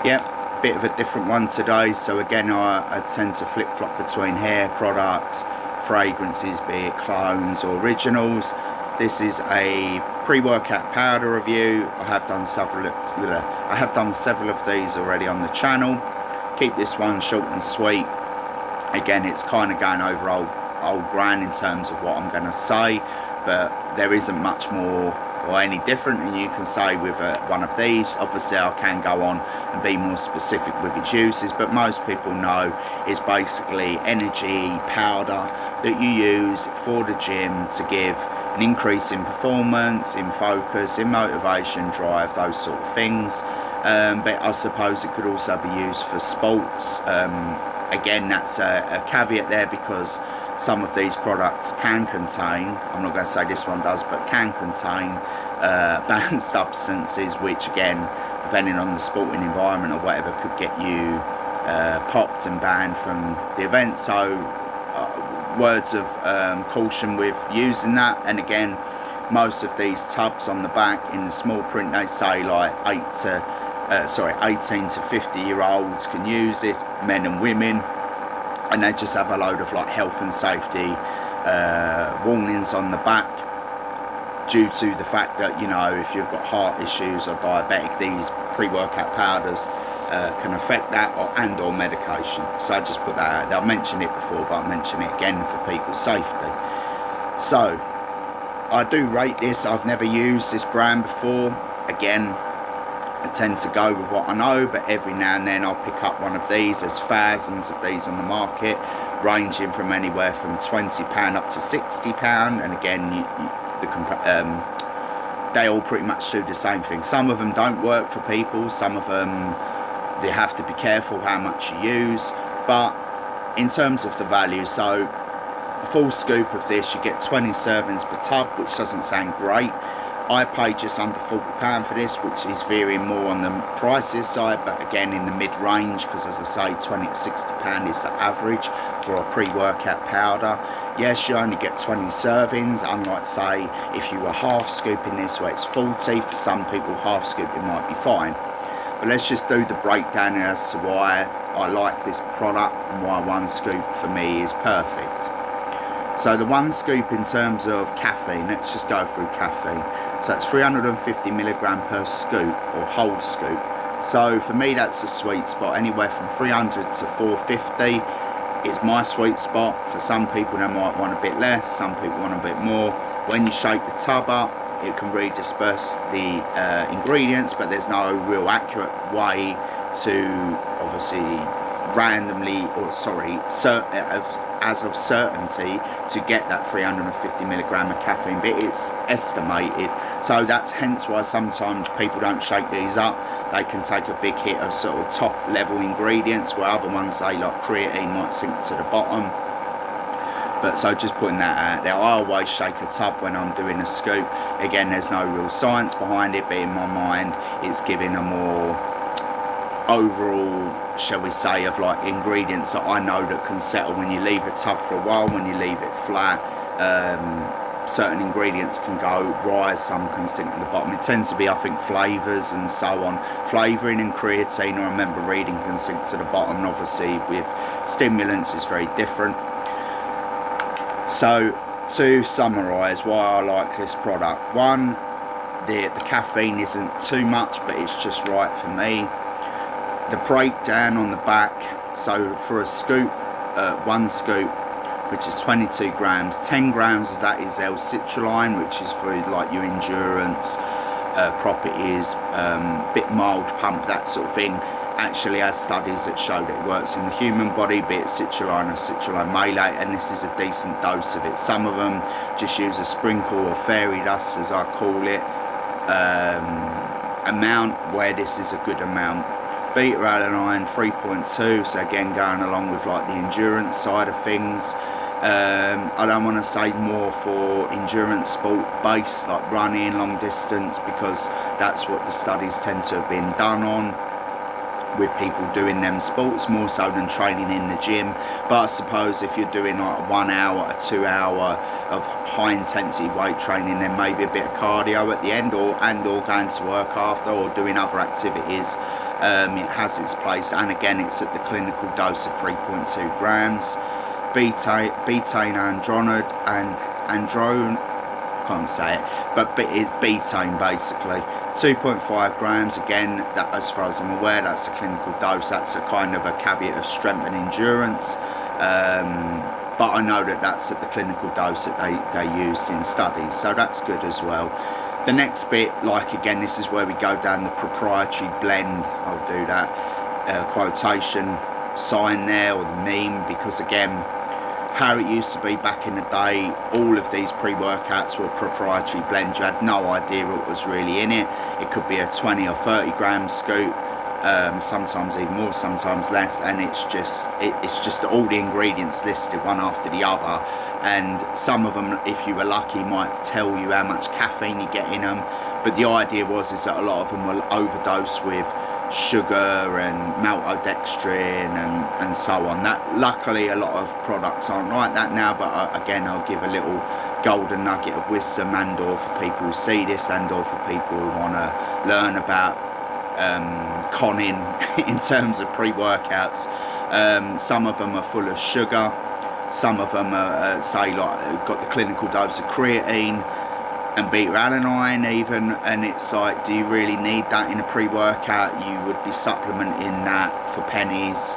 Yep, bit of a different one today. So again, I tend to flip-flop between hair products, fragrances, be it clones or originals. This is a pre-workout powder review. I have done several of these already on the channel. Keep this one short and sweet. Again, it's kind of going over old ground in terms of what I'm going to say, but there isn't much more or any different than you can say with one of these. Obviously I can go on and be more specific with its uses, but most people know it's basically energy powder that you use for the gym to give an increase in performance, in focus, in motivation, drive, those sort of things. But I suppose it could also be used for sports. Again, that's a caveat there, because some of these products can contain, I'm not going to say this one does, but can contain banned substances, which again, depending on the sporting environment or whatever, could get you popped and banned from the event. So words of caution with using that. And again, most of these tubs on the back, in the small print, they say like 18 to 50 year olds can use it, men and women, and they just have a load of like health and safety warnings on the back, due to the fact that, you know, if you've got heart issues or diabetic, these pre-workout powders can affect that, or medication. So I just put that out there. I've mentioned it before, but I'll mention it again for people's safety. So I do rate this. I've never used this brand before. Again, I tend to go with what I know, but every now and then I'll pick up one of these. There's thousands of these on the market, ranging from anywhere from £20 up to £60. And again, they all pretty much do the same thing. Some of them don't work for people, some of them they have to be careful how much you use. But in terms of the value, so a full scoop of this, you get 20 servings per tub, which doesn't sound great. I paid just under £40 for this, which is veering more on the pricier side, but again in the mid-range, because as I say, £20 to £60 is the average for a pre-workout powder. Yes, you only get 20 servings, unlike say if you were half scooping this where it's 40. For some people, half scooping might be fine. But let's just do the breakdown as to why I like this product and why one scoop for me is perfect. So the one scoop in terms of caffeine, let's just go through caffeine. So it's 350 milligram per scoop, or whole scoop. So for me, that's a sweet spot. Anywhere from 300 to 450 is my sweet spot. For some people, they might want a bit less, some people want a bit more. When you shake the tub up, it can really disperse the ingredients, but there's no real accurate way to obviously randomly, or sorry, as of certainty, to get that 350 milligram of caffeine, but it's estimated. So that's hence why sometimes people don't shake these up. They can take a big hit of sort of top level ingredients, where other ones, say like creatine, might sink to the bottom. But so just putting that out there, I always shake a tub when I'm doing a scoop. Again, there's no real science behind it, but in my mind it's giving a more overall, shall we say, of like ingredients that I know that can settle when you leave a tub for a while. When you leave it flat, certain ingredients can rise, some can sink to the bottom. It tends to be, I think, flavours and so on. Flavouring and creatine, I remember reading, can sink to the bottom, and obviously with stimulants it's very different. So to summarise why I like this product: one, the caffeine isn't too much, but it's just right for me. The breakdown on the back, so for a scoop, one scoop, which is 22 grams, 10 grams of that is L-citrulline, which is for like your endurance properties, bit mild pump, that sort of thing. Actually has studies that show that it works in the human body, be it citrulline or citrulline malate, and this is a decent dose of it. Some of them just use a sprinkle or fairy dust, as I call it, amount, where this is a good amount. Beta alanine 3.2, so again going along with like the endurance side of things. I don't want to say more for endurance sport based, like running, long distance, because that's what the studies tend to have been done on, with people doing them sports more so than training in the gym. But I suppose if you're doing like 1 hour or 2 hour of high intensity weight training, then maybe a bit of cardio at the end, or going to work after, or doing other activities, It has its place, and again it's at the clinical dose of 3.2 grams. Betaine androne, can't say it, but it's betaine basically. 2.5 grams, again, that as far as I'm aware, that's a clinical dose. That's a kind of a caveat of strength and endurance, but I know that that's at the clinical dose that they used in studies, so that's good as well. The next bit, like again, this is where we go down the proprietary blend. I'll do that quotation sign there, or the meme, because again, how it used to be back in the day, all of these pre-workouts were proprietary blends. You had no idea what was really in it. It could be a 20 or 30 gram scoop, sometimes even more, sometimes less, and it's just all the ingredients listed one after the other, and some of them, if you were lucky, might tell you how much caffeine you get in them, but the idea is that a lot of them will overdose with sugar and maltodextrin and so on. That luckily a lot of products aren't like that now, but again, I'll give a little golden nugget of wisdom, and or for people who see this, and or for people who want to learn about conning in terms of pre-workouts. Some of them are full of sugar, some of them are say like got the clinical dose of creatine and beta-alanine even, and it's like, do you really need that in a pre-workout? You would be supplementing that for pennies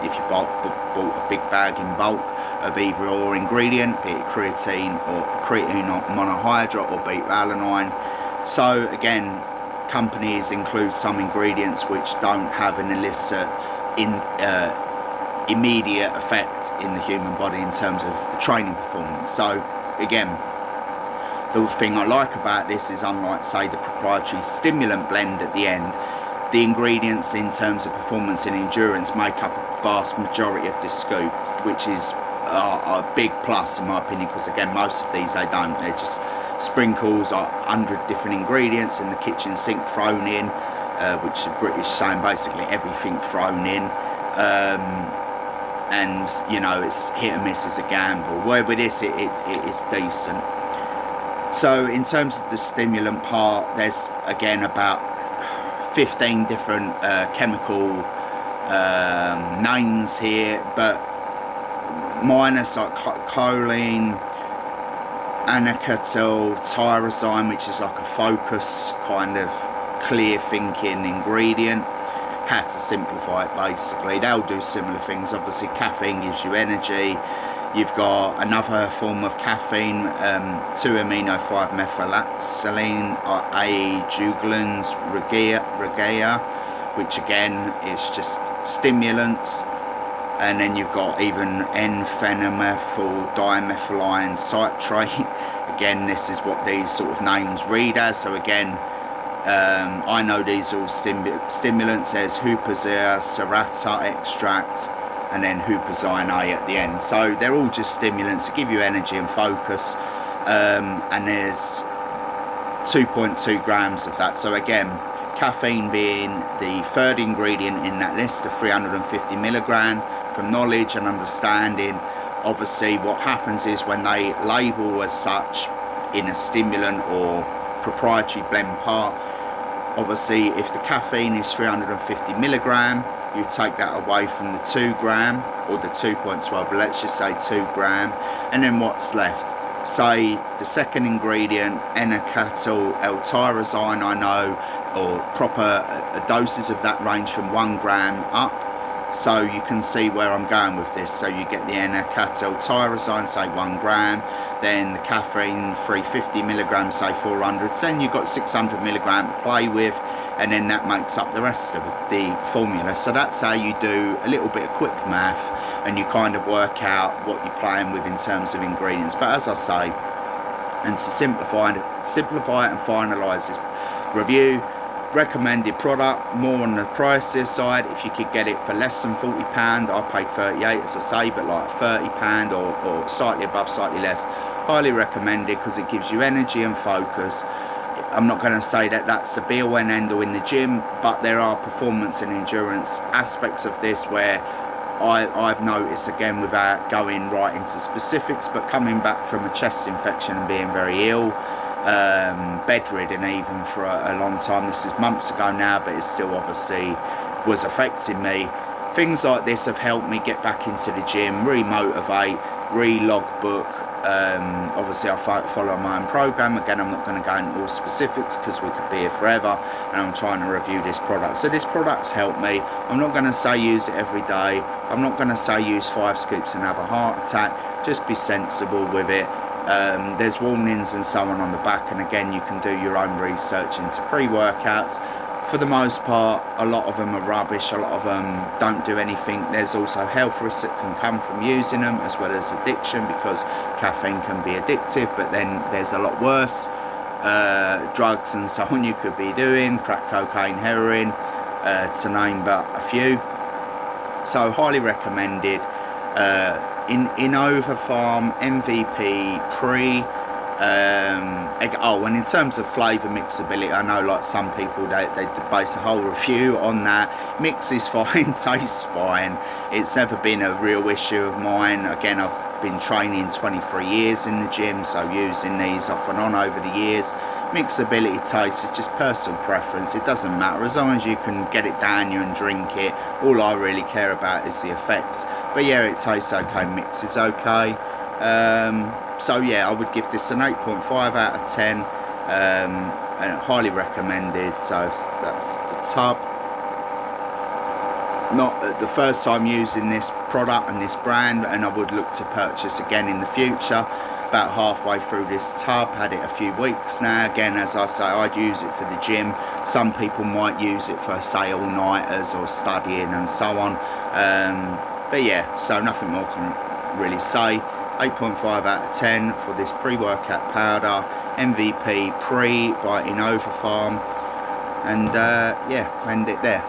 if you bought a big bag in bulk of either or ingredient, be it creatine or monohydrate or beta-alanine. So again, companies include some ingredients which don't have an illicit immediate effect in the human body in terms of training performance. So again, the thing I like about this is, unlike say the proprietary stimulant blend at the end, the ingredients in terms of performance and endurance make up a vast majority of this scoop, which is a big plus in my opinion, because again, most of these they don't. They're just sprinkles, 100 different ingredients in the kitchen sink thrown in, which the British saying basically everything thrown in, and you know, it's hit and miss as a gamble. Where with this it is decent. So in terms of the stimulant part, there's again about 15 different chemical names here, but minus like choline, anacetyl tyrosine, which is like a focus kind of clear thinking ingredient. How to simplify it basically, they'll do similar things. Obviously caffeine gives you energy. You've got another form of caffeine, 2-amino-5-methylaxylene, aeugulans regaea, which again is just stimulants. And then you've got even N-phenymethyl dimethylene citrate. Again, this is what these sort of names read as. So again, I know these are all stimulants. There's Huperzine serrata extract, and then Huperzine A at the end. So they're all just stimulants to give you energy and focus, and there's 2.2 grams of that. So again, caffeine being the third ingredient in that list of 350 milligram. From knowledge and understanding, obviously what happens is when they label as such in a stimulant or proprietary blend part, obviously if the caffeine is 350 milligram, you take that away from the 2 gram or the 2.12, but let's just say 2 gram, and then what's left? Say the second ingredient, N-acetyl L-tyrosine, I know, or proper doses of that range from 1 gram up. So you can see where I'm going with this. So you get the N-acetyl tyrosine, say 1 gram, then the caffeine 350 milligrams, say 400, so then you've got 600 milligram to play with, and then that makes up the rest of the formula. So that's how you do a little bit of quick math, and you kind of work out what you're playing with in terms of ingredients. But as I say, and to simplify it and finalise this review, recommended product, more on the pricier side. If you could get it for less than £40, I paid 38 as I say, but like £30 or slightly above, slightly less, highly recommended, because it gives you energy and focus. I'm not going to say that that's the be all and end all in the gym, but there are performance and endurance aspects of this where I've noticed, again, without going right into specifics, but coming back from a chest infection and being very ill, bedridden even for a long time. This is months ago now, but it's still obviously was affecting me. Things like this have helped me get back into the gym, re-motivate, re-logbook. Obviously I follow my own program. Again, I'm not going to go into all specifics because we could be here forever, and I'm trying to review this product. So this product's helped me. I'm not going to say use it every day. I'm not going to say use 5 scoops and have a heart attack. Just be sensible with it. There's warnings and so on the back, and again, you can do your own research into pre-workouts. For the most part, a lot of them are rubbish, a lot of them don't do anything. There's also health risks that can come from using them, as well as addiction, because caffeine can be addictive, but then there's a lot worse drugs and so on you could be doing, crack cocaine, heroin, to name but a few. So highly recommended. InnovaPharm MBPRE. And in terms of flavour mixability, I know like some people they base a whole review on that. Mix is fine, tastes fine. It's never been a real issue of mine. Again, I've been training 23 years in the gym, so using these off and on over the years. Mixability, taste is just personal preference. It doesn't matter as long as you can get it down you and drink it. All I really care about is the effects. But yeah, it tastes okay, mix is okay. So yeah, I would give this an 8.5 out of 10, and highly recommended. So that's the tub. Not the first time using this product and this brand, and I would look to purchase again in the future. About halfway through this tub, had it a few weeks now. Again, as I say, I'd use it for the gym. Some people might use it for, say, all-nighters or studying and so on. But yeah, so nothing more can really say. 8.5 out of 10 for this pre-workout powder, MBPRE by InnovaPharm, and yeah, end it there.